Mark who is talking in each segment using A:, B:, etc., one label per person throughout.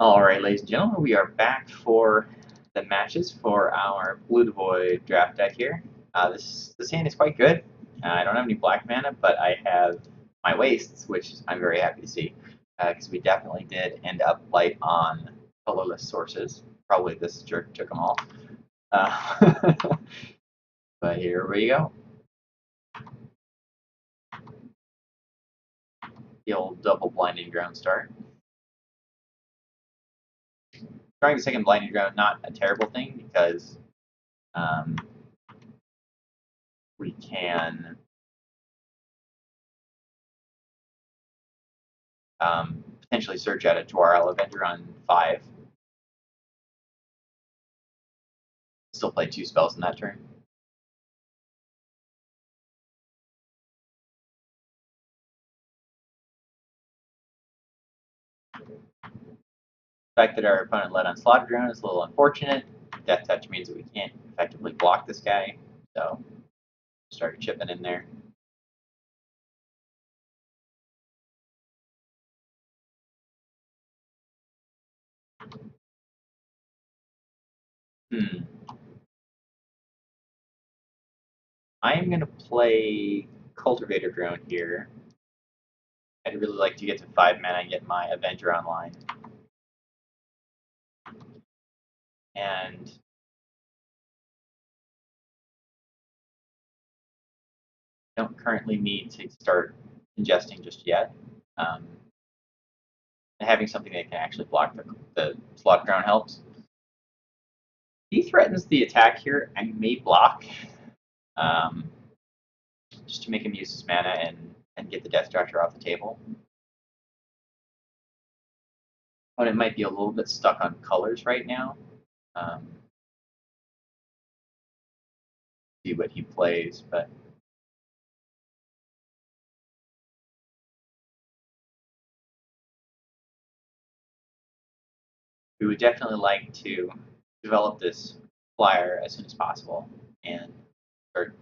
A: Alright, ladies and gentlemen, we are back for the matches for our Blue Devoid draft deck here. This hand is quite good. I don't have any black mana, but I have my wastes, which I'm very happy to see, because we definitely did end up light on colorless sources. Probably this jerk took them all. Uh, but here we go. The old double blinding ground start. Trying the second blinding ground, not a terrible thing, because um, we can potentially search out a Dwarl Avenger on 5. Still play 2 spells in that turn. The fact that our opponent led on Slaughter Drone is a little unfortunate. Death Touch means that we can't effectively block this guy, so start chipping in there. I am going to play Cultivator Drone here. I'd really like to get to 5 mana and get my Avenger online. And don't currently need to start ingesting just yet. And having something that can actually block the Slaughter Drone helps. He threatens the attack here. I may block, just to make him use his mana and get the Death Structure off the table. But it might be a little bit stuck on colors right now. See what he plays, but we would definitely like to develop this flyer as soon as possible and start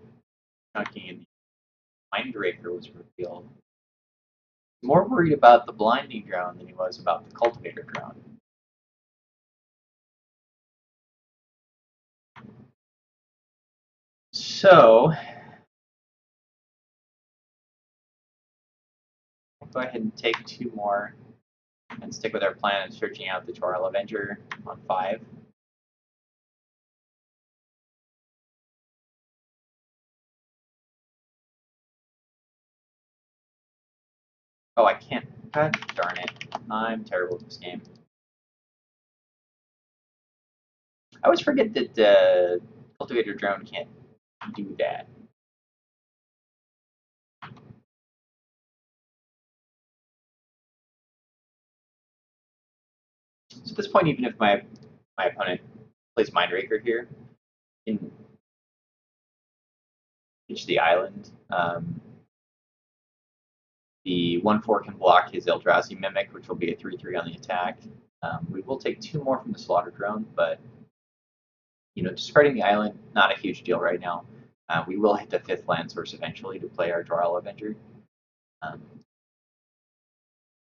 A: chunking in. Mindraker was revealed. More worried about the Blinding Drone than he was about the Cultivator Drone. So, I'll go ahead and take 2 more and stick with our plan of searching out the Dwarl Avenger on 5. Oh, I can't. God darn it. I'm terrible at this game. I always forget that the Cultivator Drone can't do that. So at this point, even if my opponent plays Mindraker here, can reach the island. The 1/4 can block his Eldrazi Mimic, which will be a 3/3 on the attack. We will take 2 more from the Slaughter Drone, but discarding the island, not a huge deal right now. We will hit the 5th land source eventually to play our Dwarl Avenger.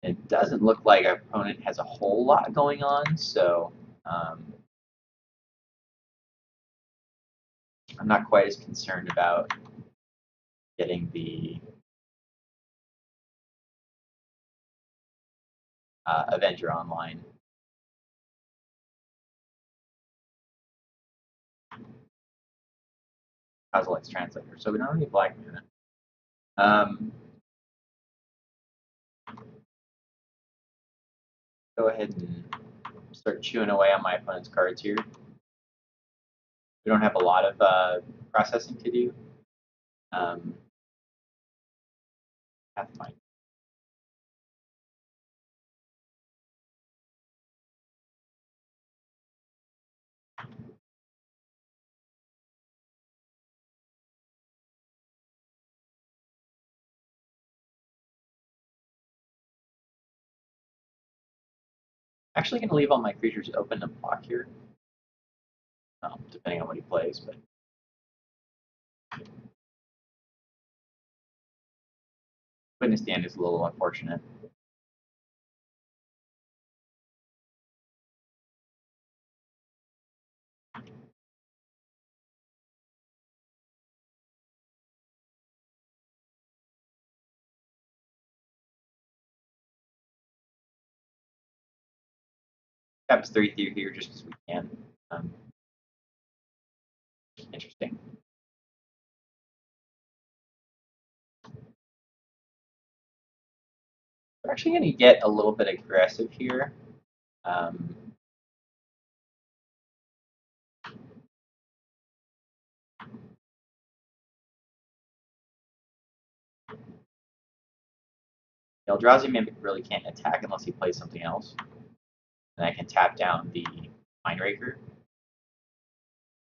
A: It doesn't look like our opponent has a whole lot going on, so I'm not quite as concerned about getting the Avenger online. Cosmlex Translator, so we don't need black mana. Go ahead and start chewing away on my opponent's cards here. We don't have a lot of processing to do. Pathfinder. Actually going to leave all my creatures open to block here, depending on what he plays. But Witness Stand is a little unfortunate. Taps 3 through here just because we can. Interesting. We're actually going to get a little bit aggressive here. Um, Eldrazi Mimic really can't attack unless he plays something else. And I can tap down the Mindraker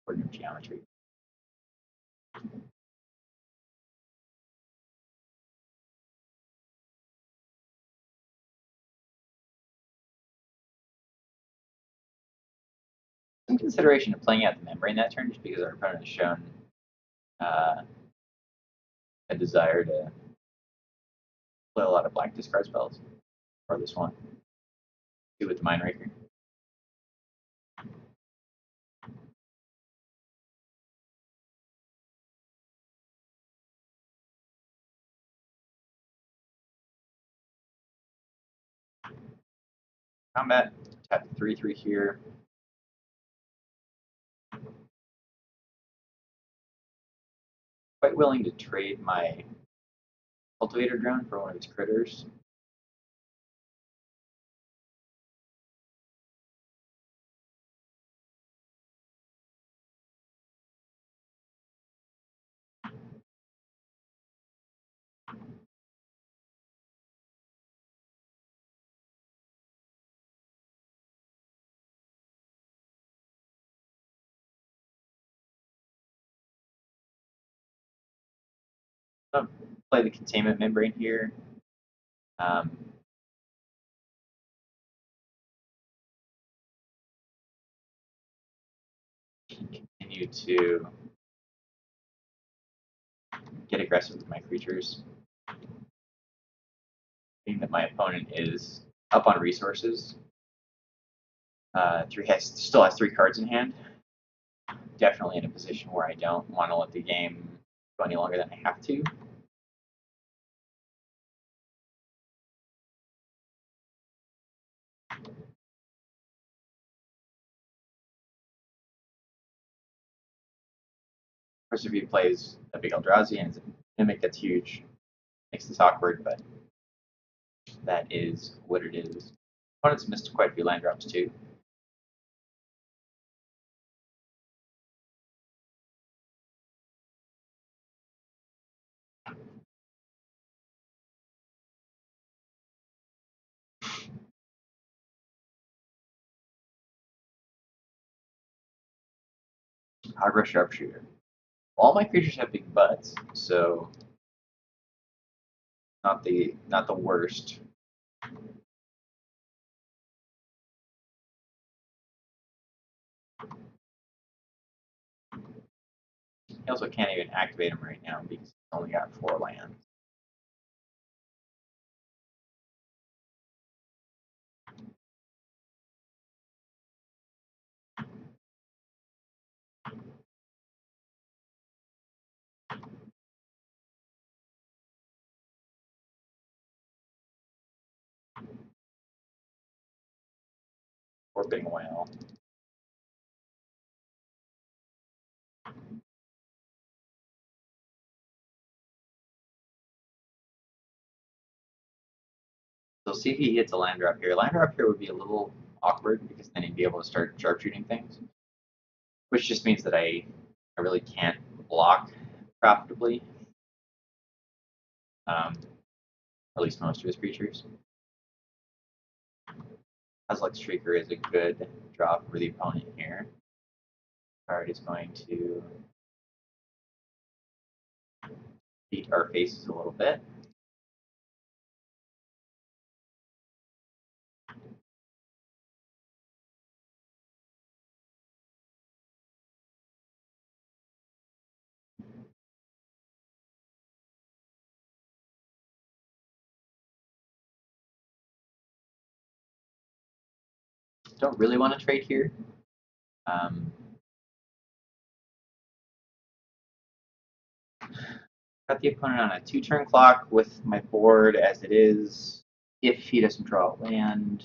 A: for new geometry. Some consideration of playing out the Membrane that turn just because our opponent has shown a desire to play a lot of black discard spells. Or this one. Do with the Mindraker. Combat. Tap 3/3 here. Quite willing to trade my Cultivator Drone for one of its critters. So play the Containment Membrane here. Continue to get aggressive with my creatures. Being that my opponent is up on resources. Still has 3 cards in hand. Definitely in a position where I don't want to let the game go any longer than I have to. Of course, if he plays a big Eldrazi and Mimic, that's huge. Makes this awkward, but that is what it is. Opponent's missed quite a few land drops too. Hardware Sharpshooter. All my creatures have big butts, so not the worst. He also can't even activate him right now because he's only got 4 lands. Orbiting Whale. So see if he hits a land drop here. Land drop here would be a little awkward because then he'd be able to start sharpshooting things, which just means that I really can't block profitably. At least most of his creatures. Hazlick Shrieker is a good draw for the opponent here. Card is going to beat our faces a little bit. Don't really want to trade here. Got the opponent on a 2-turn clock with my board as it is. If he doesn't draw a land,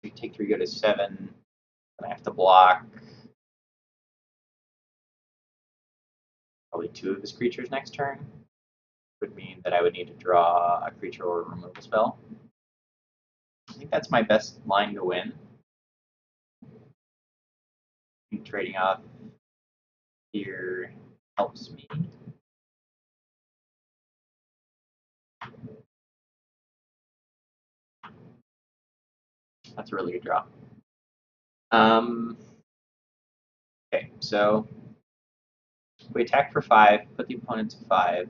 A: We take 3, go to 7. I have to block probably 2 of his creatures next turn. Would mean that I would need to draw a creature or a removal spell. I think that's my best line to win. Trading off here helps me. That's a really good draw. Okay, so we attack for 5, put the opponent to 5.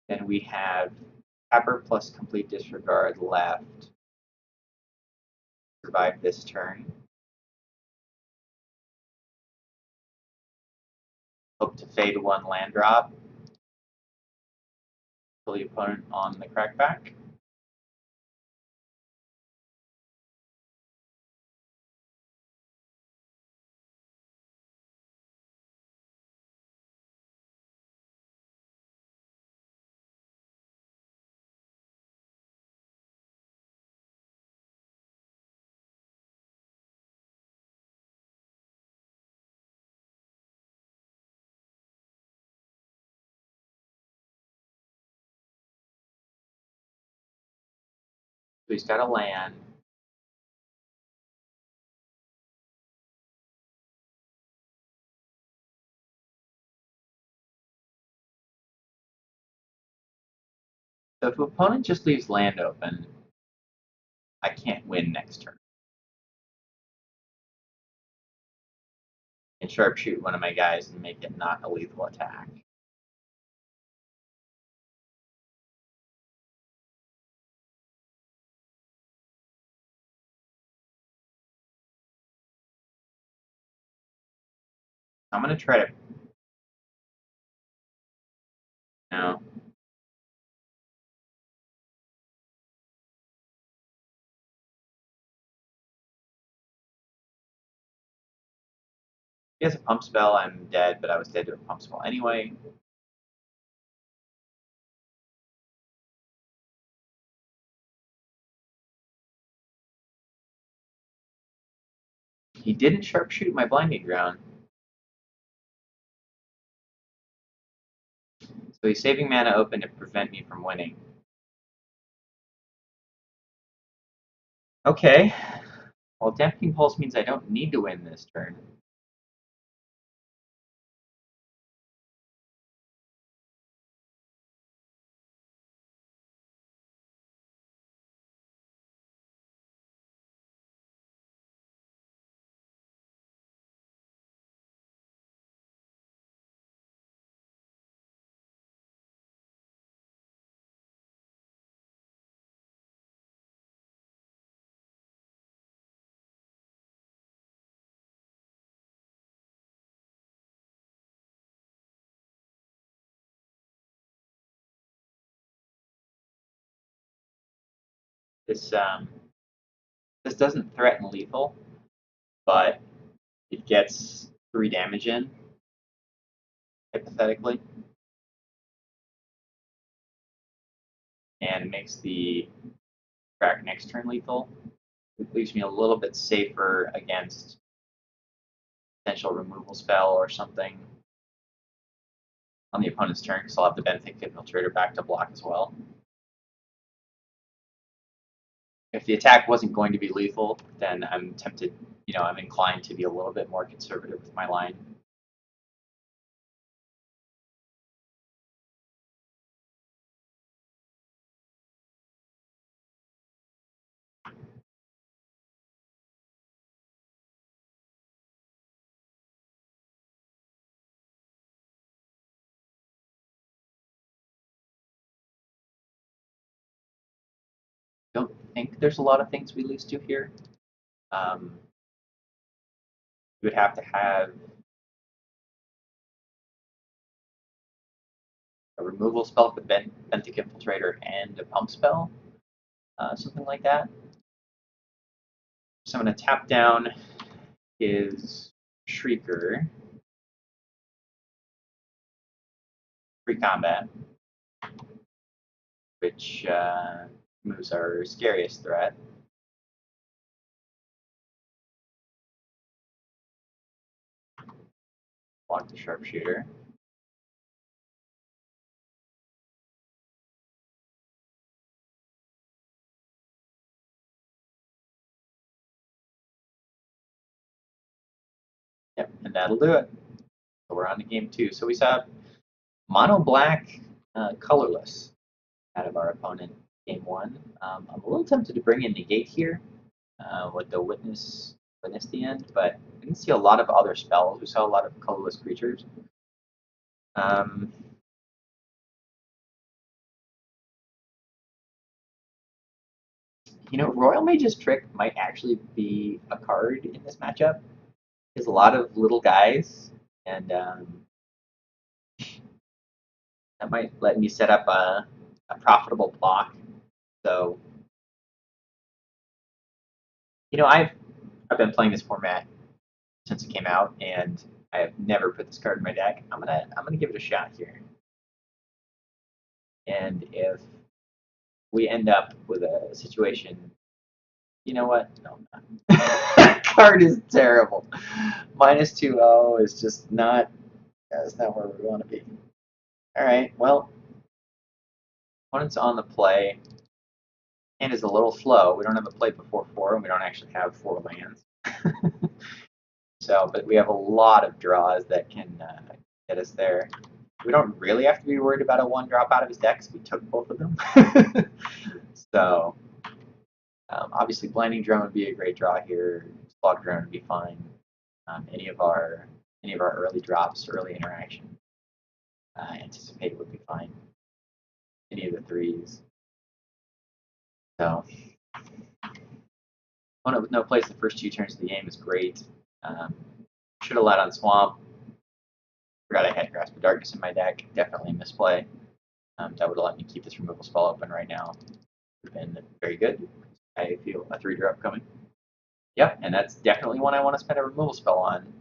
A: Then we have Tapper plus Complete Disregard left. Survive this turn. Hope to fade 1 land drop. Kill the opponent on the crackback. So he's got a land. So if the opponent just leaves land open, I can't win next turn. And sharpshoot one of my guys and make it not a lethal attack. I'm going to try to... No. He has a pump spell, I'm dead, but I was dead to a pump spell anyway. He didn't sharpshoot my blinding ground. So he's saving mana open to prevent me from winning. Okay. Well, Damping Pulse means I don't need to win this turn. This this doesn't threaten lethal, but it gets 3 damage in, hypothetically, and makes the crack next turn lethal. It leaves me a little bit safer against potential removal spell or something on the opponent's turn, because I'll have the Benthic Infiltrator back to block as well. If the attack wasn't going to be lethal, then I'm tempted, I'm inclined to be a little bit more conservative with my line. Don't think there's a lot of things we lose to here. You would have to have a removal spell with Benthic Infiltrator and a pump spell, something like that. So I'm going to tap down his Shrieker, free combat, which moves our scariest threat. Block the sharpshooter. Yep, and that'll do it. So we're on to game 2. So we saw mono black, colorless out of our opponent game 1. I'm a little tempted to bring in negate here with the witness the end, but we didn't see a lot of other spells. We saw a lot of colorless creatures. You know, Royal Mage's Trick might actually be a card in this matchup. There's a lot of little guys, and that might let me set up a profitable block. So, you know, I've been playing this format since it came out, and I have never put this card in my deck. I'm gonna give it a shot here. And if we end up with a situation, you know what? No, I'm not. That card is terrible. Minus 2-0 is just not. That's not where we want to be. All right. Well, opponent's on the play. Hand is a little slow. We don't have a play before 4, and we don't actually have 4 lands. So, but we have a lot of draws that can get us there. We don't really have to be worried about a 1 drop out of his deck because we took both of them. So, obviously, Blinding Drone would be a great draw here. Slog Drone would be fine. Any of our early drops, early interaction, Anticipate would be fine. Any of the 3s. So, opponent with no place the first 2 turns of the game is great. Should have led on Swamp. Forgot I had Grasp of Darkness in my deck. Definitely a misplay. That would have let me keep this removal spell open right now. Would have been very good. I feel a 3-drop coming. Yep, and that's definitely one I want to spend a removal spell on.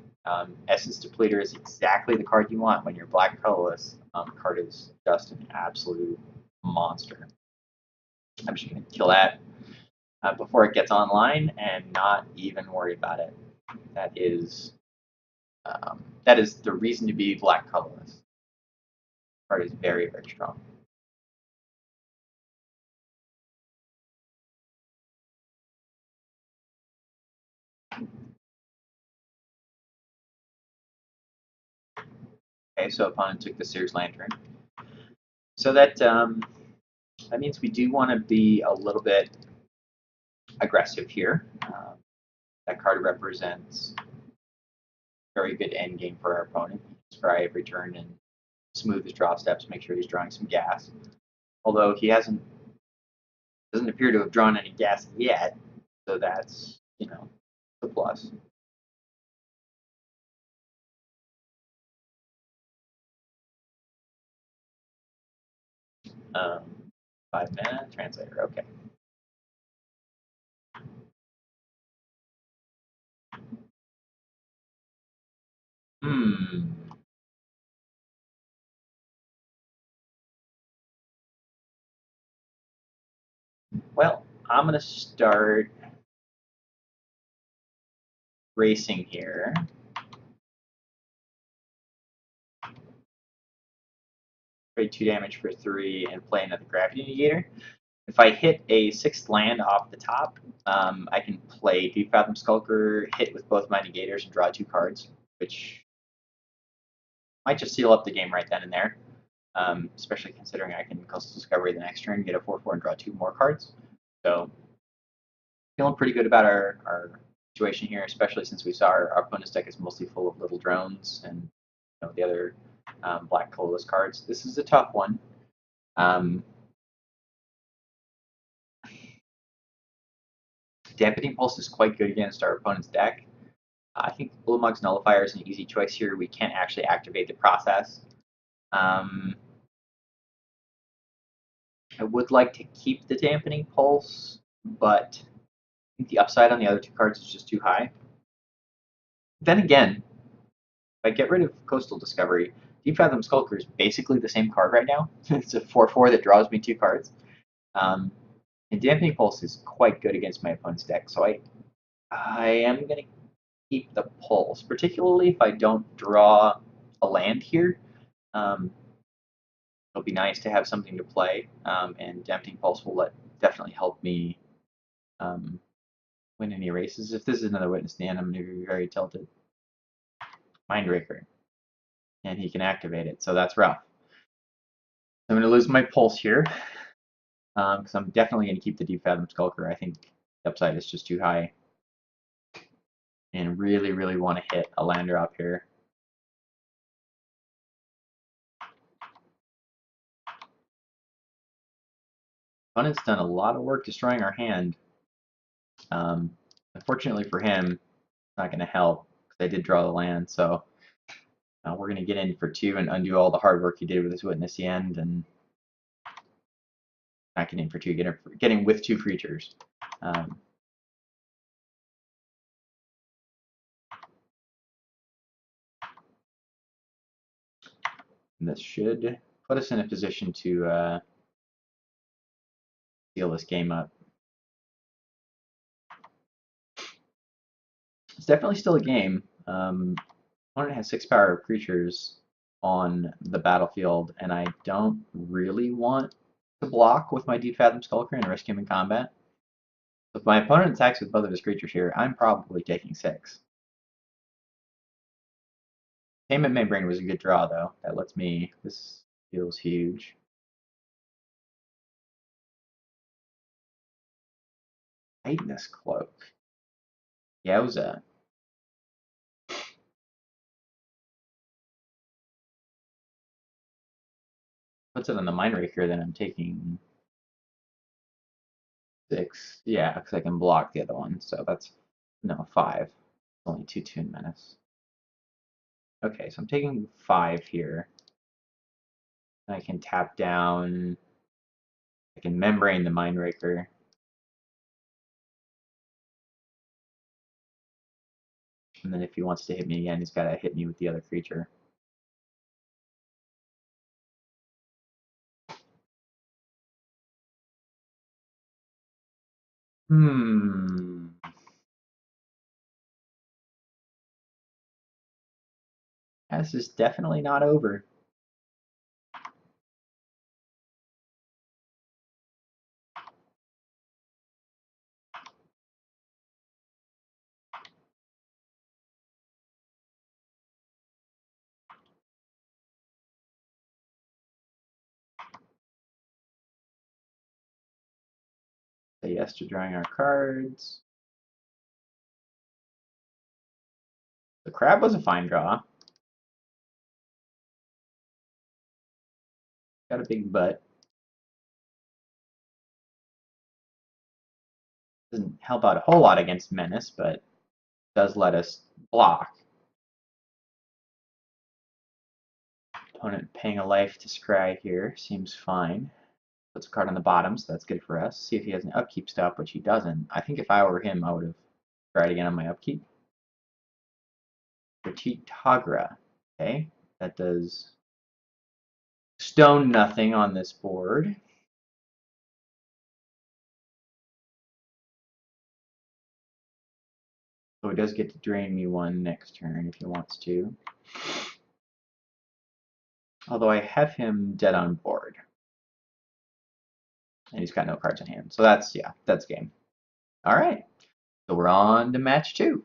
A: Essence Depleter is exactly the card you want when you're black colorless. Card is just an absolute monster. I'm just going to kill that before it gets online and not even worry about it. That is the reason to be black colorless. Card is very, very strong. Okay, so opponent took the Seer's Lantern. So that means we do want to be a little bit aggressive here. That card represents very good end game for our opponent. Scry every turn and smooth his draw steps, make sure he's drawing some gas. Although he doesn't appear to have drawn any gas yet, so that's, you know, the plus. Um, 5 mana, translator, okay. Well, I'm going to start racing here. Trade 2 damage for 3 and play another Gravity Negator. If I hit a 6th land off the top, I can play Deep Fathom Skulker, hit with both my negators, and draw 2 cards, which might just seal up the game right then and there, especially considering I can Coastal Discovery the next turn, get a 4/4, and draw 2 more cards. So, feeling pretty good about our situation here, especially since we saw our opponent's deck is mostly full of little drones and, you know, the other black colorless cards. This is a tough one. Dampening Pulse is quite good against our opponent's deck. I think Ulamog's Nullifier is an easy choice here. We can't actually activate the process. I would like to keep the Dampening Pulse, but I think the upside on the other 2 cards is just too high. Then again, if I get rid of Coastal Discovery, Deep Fathom Skulker is basically the same card right now. It's a 4/4 that draws me 2 cards. And Dampening Pulse is quite good against my opponent's deck, so I am going to keep the Pulse, particularly if I don't draw a land here. Um, it'll be nice to have something to play, and Emptying Pulse will definitely help me win any races. If this is another Witness the End, I'm going to be very tilted. Mindraker. And he can activate it, so that's rough. I'm going to lose my Pulse here, because I'm definitely going to keep the Deep Fathom Skulker. I think the upside is just too high. And really, really want to hit a land drop here. Opponent's done a lot of work destroying our hand. Unfortunately for him, it's not going to help, because I did draw the land, so we're going to get in for 2 and undo all the hard work he did with his Witness the End, and not getting in for 2, getting with 2 creatures. This should put us in a position to seal this game up. It's definitely still a game. Opponent has 6 power creatures on the battlefield, and I don't really want to block with my Deep Fathom Skulker and risk him in combat. If my opponent attacks with both of his creatures here, I'm probably taking 6. Payment Membrane was a good draw, though. That lets me... This feels huge. Titanus Cloak. Yowza. Puts it on the Mindraker, then I'm taking 6. Yeah, because I can block the other one, so that's... No, 5. It's only 2 Toon Menace. Okay, so I'm taking 5 here. I can tap down. I can membrane the Mindraker. And then if he wants to hit me again, he's got to hit me with the other creature. This is definitely not over. Say yes to drawing our cards. The crab was a fine draw. Got a big butt. Doesn't help out a whole lot against Menace, but does let us block. Opponent paying a life to scry here seems fine. Puts a card on the bottom, so that's good for us. See if he has an upkeep stop, which he doesn't. I think if I were him, I would have tried again on my upkeep. Petite Tagra. Okay, that does stone nothing on this board. So he does get to drain me 1 next turn if he wants to. Although I have him dead on board. And he's got no cards in hand. So that's, yeah, that's game. Alright, so we're on to match 2.